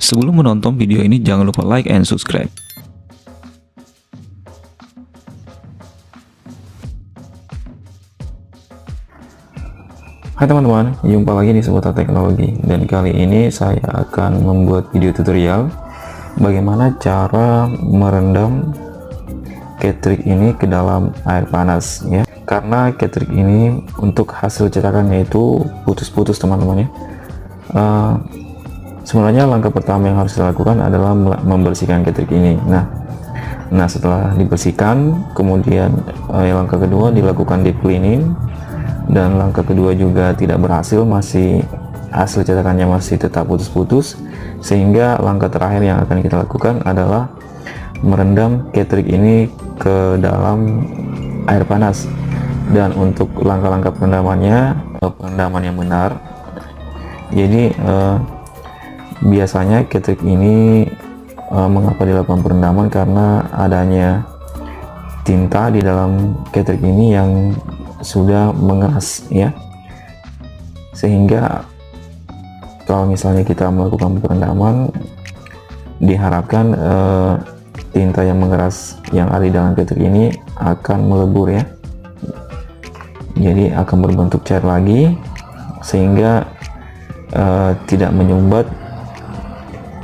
Sebelum menonton video ini, jangan lupa like and subscribe. Hai teman-teman, jumpa lagi di Seputar Teknologi, dan kali ini saya akan membuat video tutorial bagaimana cara merendam Catrick ini ke dalam air panas ya. Karena Catrick ini untuk hasil cetakannya itu putus-putus teman-teman ya. Sebenarnya langkah pertama yang harus dilakukan adalah membersihkan Catrick ini. Nah setelah dibersihkan, kemudian langkah kedua dilakukan deep cleaning, dan langkah kedua juga tidak berhasil, masih hasil cetakannya masih tetap putus-putus, sehingga langkah terakhir yang akan kita lakukan adalah merendam Catrick ini ke dalam air panas. Dan untuk langkah-langkah perendamannya, perendaman yang benar, jadi biasanya Catrick ini mengapa dilakukan perendaman, karena adanya tinta di dalam Catrick ini yang sudah mengeras ya, sehingga kalau misalnya kita melakukan perendaman, diharapkan tinta yang mengeras yang ada di dalam Catrick ini akan melebur ya, jadi akan berbentuk cair lagi, sehingga tidak menyumbat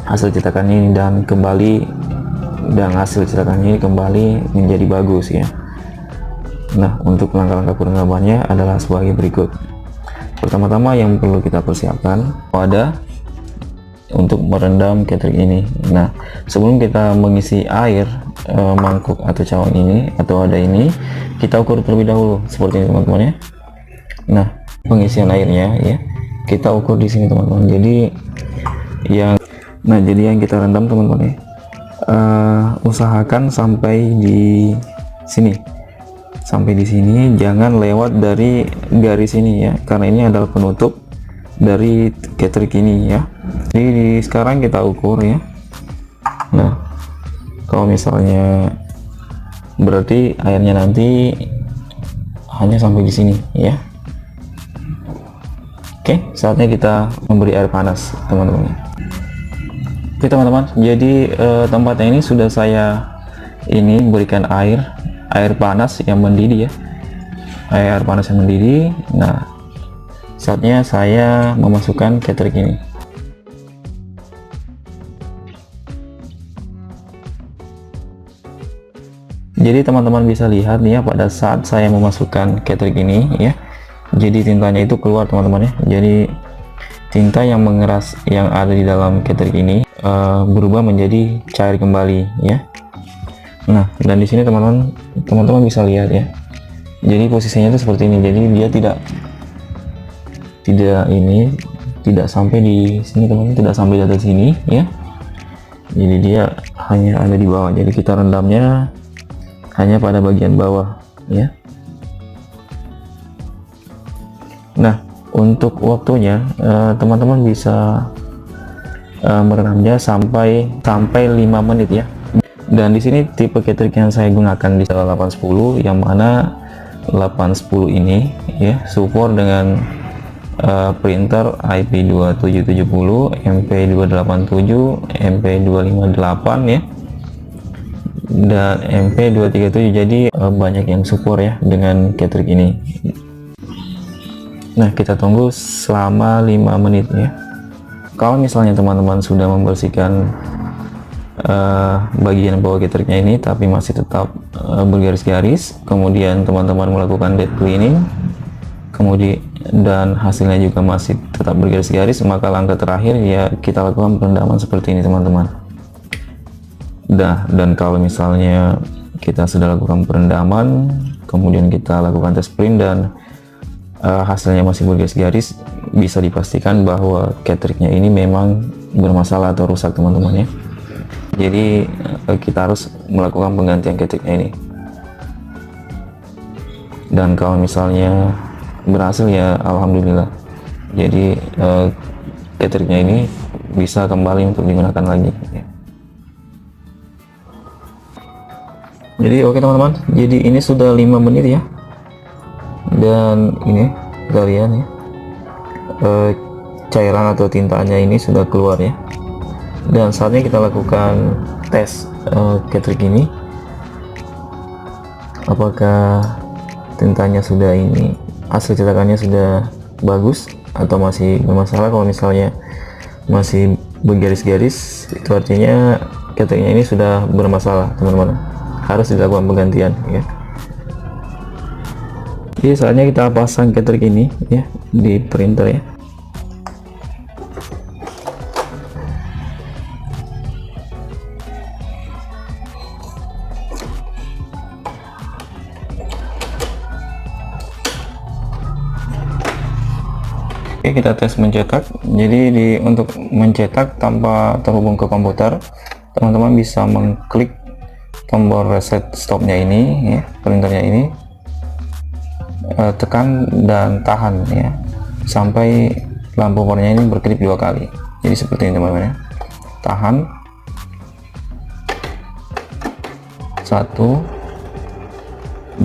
hasil cetakannya ini, dan hasil cetakannya ini kembali menjadi bagus ya. Nah, untuk langkah-langkah perendamannya adalah sebagai berikut. Pertama-tama yang perlu kita persiapkan wadah untuk merendam Catrick ini. Nah, sebelum kita mengisi air mangkuk atau cawan ini atau wadah ini, kita ukur terlebih dahulu seperti ini teman-teman ya. Nah, pengisian airnya ya, kita ukur di sini teman-teman. Jadi yang kita rendam teman-teman ya, usahakan sampai di sini. Sampai di sini, jangan lewat dari garis ini ya, karena ini adalah penutup dari Catrick ini ya. Jadi sekarang kita ukur ya. Nah, kalau misalnya berarti airnya nanti hanya sampai di sini ya. Oke, saatnya kita memberi air panas teman-teman. Oke teman-teman, jadi tempatnya ini sudah saya berikan air panas yang mendidih ya, air panas yang mendidih. Nah, saatnya saya memasukkan Catrick ini. Jadi teman-teman bisa lihat nih ya, pada saat saya memasukkan Catrick ini ya, jadi tintanya itu keluar teman-teman ya. Jadi tinta yang mengeras yang ada di dalam Catrick ini berubah menjadi cair kembali ya. Nah, dan di sini teman-teman bisa lihat ya. Jadi posisinya itu seperti ini. Jadi dia tidak sampai di sini teman-teman, tidak sampai di atas sini ya. Jadi dia hanya ada di bawah. Jadi kita rendamnya hanya pada bagian bawah ya. Nah, untuk waktunya teman-teman bisa merendamnya sampai 5 menit ya. Dan di sini tipe Catrick yang saya gunakan di 810, yang mana 810 ini ya support dengan printer IP2770, MP287, MP258 ya, dan MP237. Jadi banyak yang support ya dengan Catrick ini. Nah, kita tunggu selama 5 menit ya. Kalau misalnya teman-teman sudah membersihkan bagian bawah Catricknya ini tapi masih tetap bergaris-garis, kemudian teman-teman melakukan deep cleaning, kemudian dan hasilnya juga masih tetap bergaris-garis, maka langkah terakhir ya kita lakukan perendaman seperti ini teman-teman. Dan kalau misalnya kita sudah lakukan perendaman, kemudian kita lakukan tes print dan hasilnya masih bergaris-garis, bisa dipastikan bahwa Catricknya ini memang bermasalah atau rusak teman-teman ya. Jadi kita harus melakukan penggantian Catricknya ini. Dan kalau misalnya berhasil ya alhamdulillah. Jadi Catricknya ini bisa kembali untuk digunakan lagi ya. Jadi oke teman-teman, jadi ini sudah 5 menit ya, dan ini kita lihat ya, cairan atau tintanya ini sudah keluar ya. Dan saatnya kita lakukan tes catering ini, apakah tintanya sudah ini, hasil cetakannya sudah bagus atau masih bermasalah. Kalau misalnya masih bergaris-garis, itu artinya cateringnya ini sudah bermasalah, teman-teman, harus dilakukan penggantian ya. Jadi saatnya kita pasang catering ini ya di printer ya. Oke, kita tes mencetak. Jadi untuk mencetak tanpa terhubung ke komputer, teman-teman bisa mengklik tombol reset stopnya ini ya, printernya ini, tekan dan tahan ya sampai lampu powernya ini berkedip 2 kali. Jadi seperti ini teman-teman ya, tahan 1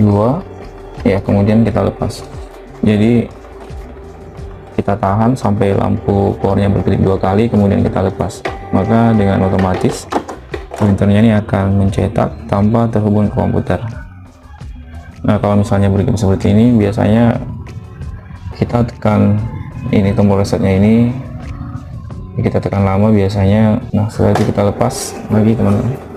2 ya, kemudian kita lepas. Jadi kita tahan sampai lampu powernya berkedip 2 kali, kemudian kita lepas, maka dengan otomatis printernya ini akan mencetak tanpa terhubung ke komputer. Nah, kalau misalnya berkedip seperti ini, biasanya kita tekan ini tombol resetnya ini, kita tekan lama biasanya. Nah, setelah itu kita lepas lagi teman-teman.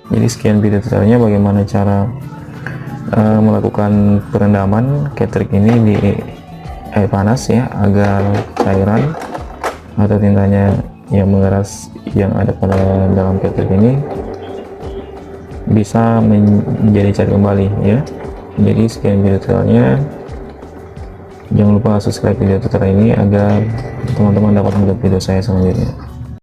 Jadi sekian video tutorialnya bagaimana cara melakukan perendaman catering ini di air panas ya, agar cairan atau tintanya yang mengeras yang ada pada dalam catering ini bisa menjadi cair kembali ya. Jadi sekian video tutorialnya, jangan lupa subscribe video tutorial ini agar teman-teman dapat melihat video saya selanjutnya.